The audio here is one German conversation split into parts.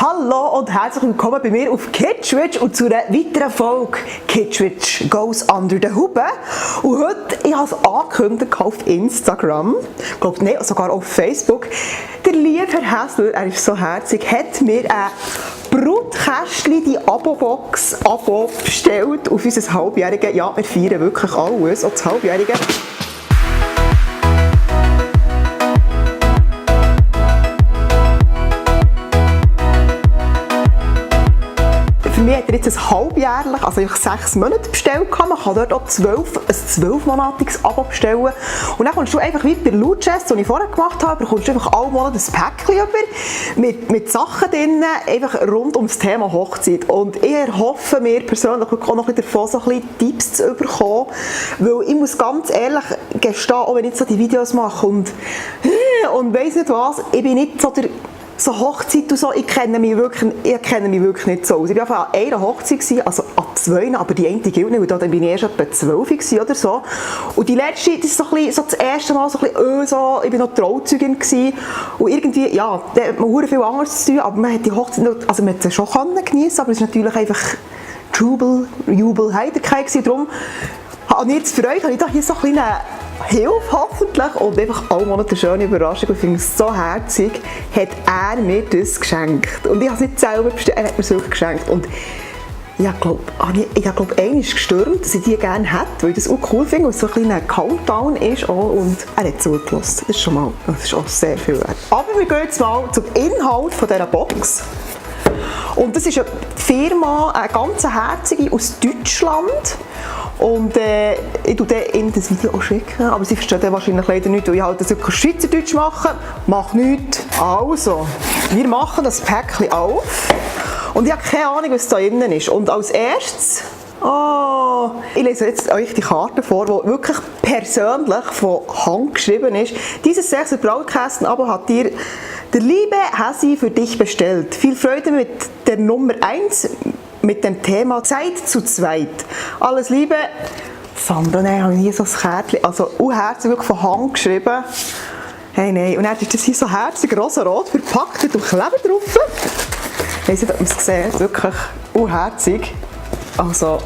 Hallo und herzlich willkommen bei mir auf Kitschwitch und zu einer weiteren Folge Kitschwitch Goes Under the Hood. Und heute, ich habe es angekündigt auf Instagram, ich glaube nicht, sogar auf Facebook. Der liebe Herr Häsler, er ist so herzig, hat mir ein Brutkästchen, die Abo-Box, bestellt auf unser Halbjährige. Ja, wir feiern wirklich alles, auch das Halbjährige. Für mich hat er jetzt ein halbjährlich, also 6 Monate bestellt. Man kann dort auch ein 12-monatiges Abo bestellen. Und dann kommst du einfach wie bei Luchess, das ich vorher gemacht habe, bekommst du einfach alle Monate ein Päckchen über, mit Sachen drin, einfach rund um das Thema Hochzeit. Und ich erhoffe mir persönlich auch noch davon, so ein bisschen Tipps zu bekommen, weil ich muss ganz ehrlich gestehen, auch wenn ich so die Videos mache und weiss nicht was, ich bin nicht so der Hochzeit und so, ich kenne mich wirklich nicht so aus. Ich war an einer Hochzeit, also an 2, aber die eine gilt nicht, weil da bin ich erst etwa 12 oder so. Und die letzte, das ist so, ein bisschen, so das erste Mal so ein bisschen, so, ich war noch Trauzeugin gewesen. Und irgendwie, ja, da hat man viel anderes zu tun, aber man hat die Hochzeit, also man hat sie schon geniessen, aber es war natürlich einfach Jubel, Heiterkeit gewesen. Darum habe ich jetzt Freude, habe ich da hier so ein bisschen Hilfe hoffentlich und einfach alle Monate eine schöne Überraschung. Ich finde es so herzig, hat er mir das geschenkt. Und ich habe es nicht selber bestellt, er hat mir es wirklich geschenkt. Und ich glaube, einmal gestürmt, dass ich die gerne hätte, weil ich das auch cool finde, weil es so ein kleiner Countdown ist. Und er hat zugelassen. Das ist auch sehr viel wert. Aber wir gehen jetzt mal zum Inhalt von dieser Box. Und das ist eine Firma, eine ganz herzige aus Deutschland. Und ich tue ihm das Video auch schicken, aber sie verstehen wahrscheinlich leider nicht, weil ich halt das wirklich Schweizerdeutsch mache. Macht nichts. Also, wir machen das Päckchen auf und ich habe keine Ahnung, was da drin ist. Und als erstes, ich lese jetzt euch die Karte vor, die wirklich persönlich von Hand geschrieben ist. Dieses 6er Brautkästen-Abo hat dir der liebe Häsi für dich bestellt. Viel Freude mit der Nummer 1. Mit dem Thema Zeit zu zweit. Alles Liebe, Sandra. Nein, habe ich hier so ein Kärtchen, also herzig, wirklich von Hand geschrieben. Hey, nein. Und dann ist das hier so herzig rosarot verpackt mit dem Kleber drauf. Ich weiss nicht, ob man es sieht, wirklich herzig. Also,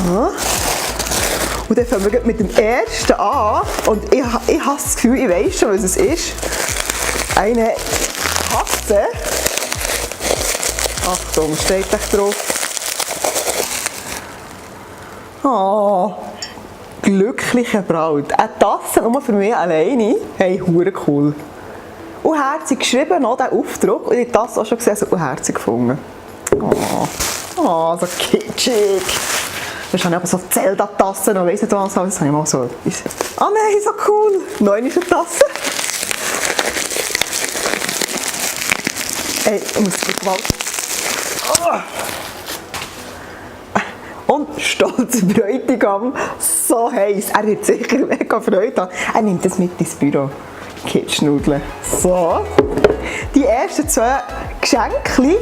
ja. Und dann fangen wir mit dem ersten an. Und ich habe das Gefühl, ich weiss schon, was es ist. Eine Katze. Achtung, steht echt drauf. Oh, glückliche Braut. Eine Tasse nur für mich alleine. Hey, hure cool. Und herzig geschrieben, noch den Aufdruck. Und ich habe die Tasse auch schon gesehen, so herzig gefunden. Oh, so kitschig. Das habe ich aber so Zelda-Tassen und weiss nicht was, das habe ich mal so etwas. Ah nein, so cool. Noch eine Tasse. Hey, ich muss mal. Und stolzer Bräutigam, so heiß. Er wird sicher mega Freude haben. Er nimmt das mit ins Büro. Kitschnudeln. So. Die ersten 2 Geschenke.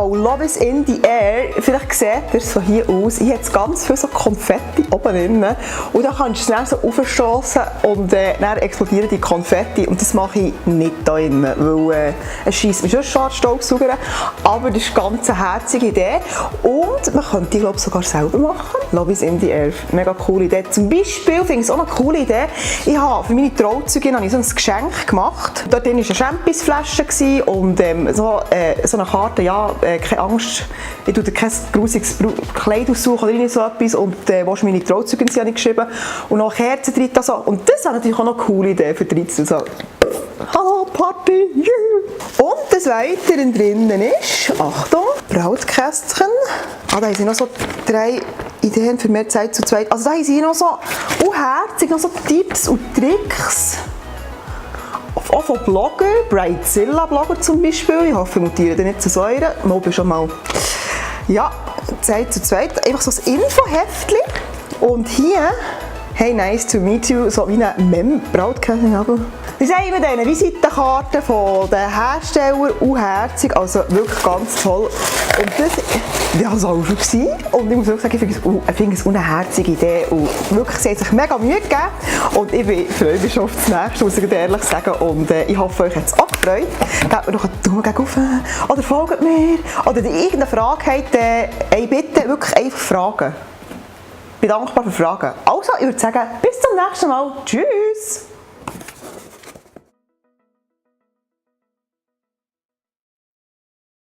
Love is in the air. Vielleicht seht ihr es von hier aus. Ich habe jetzt ganz viel so Konfetti oben drin. Und dann kannst du es dann so aufstossen und dann explodieren die Konfetti. Und das mache ich nicht da drin, weil es scheisst mir schon Schwarzstaubsauger. Aber das ist eine ganz herzige Idee. Und man könnte die, glaube ich, sogar selber machen. Love is in the air. Mega coole Idee. Zum Beispiel finde ich es auch eine coole Idee. Ich habe für meine Trauzeugin so ein Geschenk gemacht. Dort war eine Championsflasche und so eine Karte, ja, keine Angst, ich tue dir kein grusiges Kleid aussuchen oder so etwas und wo ist meine Trauzeugin, sie habe ich geschrieben und noch Kerzen drin. Also. Und das ist natürlich auch noch eine coole Idee für 13. So. Hallo Party! Yeah. Und des Weiteren drinnen ist, Achtung, Brautkästchen. Da haben sie noch so 3 Ideen für mehr Zeit zu zweit. Also da haben sie noch so herzig, noch so Tipps und Tricks. Auch von Blogger, Bridezilla-Blogger zum Beispiel. Ich hoffe, ich notiere nicht zu säuren. Mal schon mal. Ja, Zeit zu zweit. Einfach so ein Infoheftchen. Und hier, hey, nice to meet you, so wie ein Brautkästchen. Wie sagen wir denen? Visitenkarten von den Herstellern, herzig, also wirklich ganz toll. Und das war es auch schon gewesen. Und ich muss auch sagen, ich finde es eine herzige Idee. Und wirklich, sie hat sich mega Mühe gegeben. Und ich freue mich schon auf das nächste, muss ich ehrlich sagen. Und ich hoffe, euch hat es auch gefreut. Gebt mir noch einen Daumen auf oder folgt mir. Oder wenn ihr irgendeine Frage habt, bitte wirklich einfach fragen. Ich bin dankbar für Fragen. Also, ich würde sagen, bis zum nächsten Mal. Tschüss!